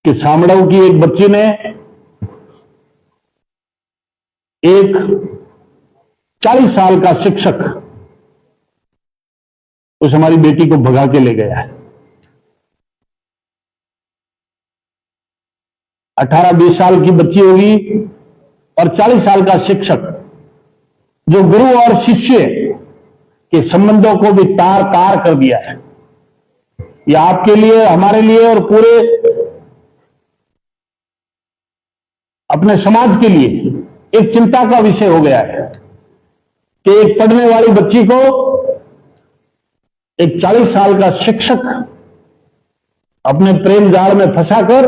कि सामड़ाऊ की एक बच्ची ने एक 40 साल का शिक्षक उस हमारी बेटी को भगा के ले गया है। 18-20 साल की बच्ची होगी और 40 साल का शिक्षक, जो गुरु और शिष्य के संबंधों को भी तार तार कर दिया है। यह आपके लिए, हमारे लिए और पूरे अपने समाज के लिए एक चिंता का विषय हो गया है कि एक पढ़ने वाली बच्ची को एक 40 साल का शिक्षक अपने प्रेम जाल में फंसाकर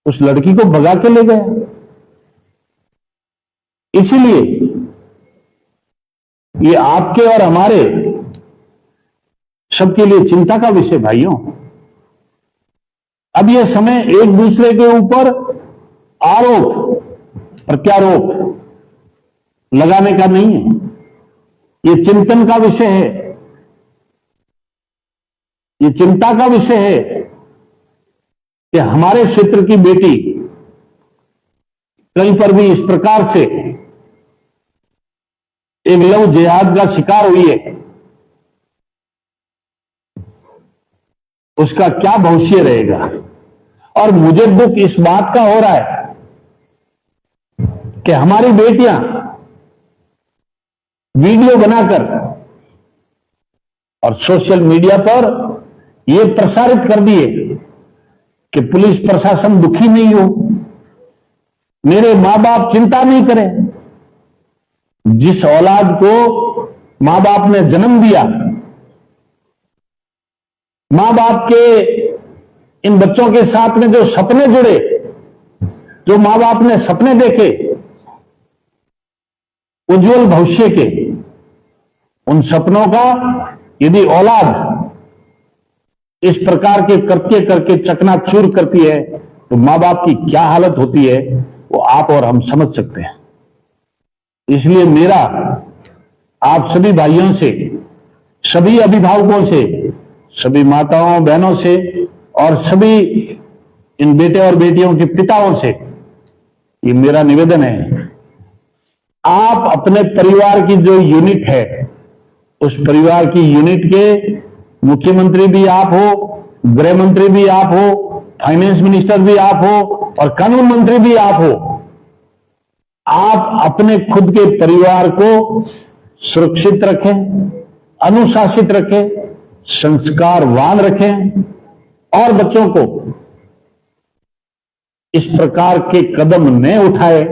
उस लड़की को भगा के ले गया। इसीलिए ये आपके और हमारे सबके लिए चिंता का विषय भाइयों। अब यह समय एक दूसरे के ऊपर आरोप प्रत्यारोप लगाने का नहीं है, यह चिंतन का विषय है, यह चिंता का विषय है कि हमारे क्षेत्र की बेटी कहीं पर भी इस प्रकार से एक लव जिहाद का शिकार हुई है, उसका क्या भविष्य रहेगा। और मुझे दुख इस बात का हो रहा है कि हमारी बेटियां वीडियो बनाकर और सोशल मीडिया पर यह प्रसारित कर दिए कि पुलिस प्रशासन दुखी नहीं हो, मेरे मां बाप चिंता नहीं करें। जिस औलाद को मां बाप ने जन्म दिया, मां बाप के इन बच्चों के साथ में जो सपने जुड़े, जो मां बाप ने सपने देखे उज्जवल भविष्य के, उन सपनों का यदि औलाद इस प्रकार के कृत्य करके चकनाचूर करती है तो मां बाप की क्या हालत होती है वो आप और हम समझ सकते हैं। इसलिए मेरा आप सभी भाइयों से, सभी अभिभावकों से, सभी माताओं बहनों से और सभी इन बेटे और बेटियों के पिताओं से ये मेरा निवेदन है, आप अपने परिवार की जो यूनिट है, उस परिवार की यूनिट के मुख्यमंत्री भी आप हो, गृह मंत्री भी आप हो, फाइनेंस मिनिस्टर भी आप हो और कानून मंत्री भी आप हो। आप अपने खुद के परिवार को सुरक्षित रखें, अनुशासित रखें, संस्कारवान रखें और बच्चों को इस प्रकार के कदम न उठाए।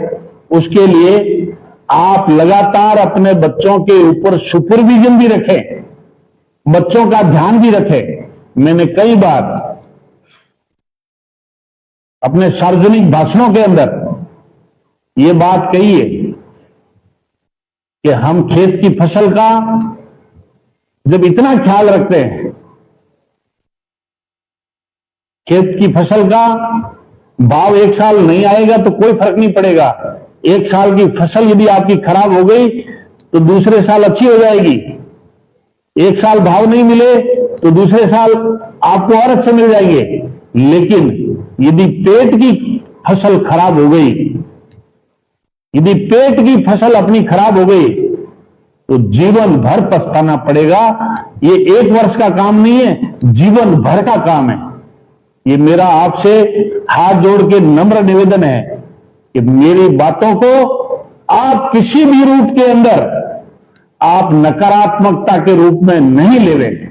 उसके लिए आप लगातार अपने बच्चों के ऊपर सुपरविजन भी रखें, बच्चों का ध्यान भी रखें। मैंने कई बार अपने सार्वजनिक भाषणों के अंदर यह बात कही है कि हम खेत की फसल का जब इतना ख्याल रखते हैं, खेत की फसल का भाव एक साल नहीं आएगा तो कोई फर्क नहीं पड़ेगा। एक साल की फसल यदि आपकी खराब हो गई तो दूसरे साल अच्छी हो जाएगी। एक साल भाव नहीं मिले तो दूसरे साल आपको और अच्छे मिल जाएंगे। लेकिन यदि पेट की फसल खराब हो गई, यदि पेट की फसल अपनी खराब हो गई तो जीवन भर पछताना पड़ेगा। ये 1 वर्ष का काम नहीं है, जीवन भर का काम है। ये मेरा आपसे हाथ जोड़ के नम्र निवेदन है कि मेरी बातों को आप किसी भी रूप के अंदर आप नकारात्मकता के रूप में नहीं लेवें।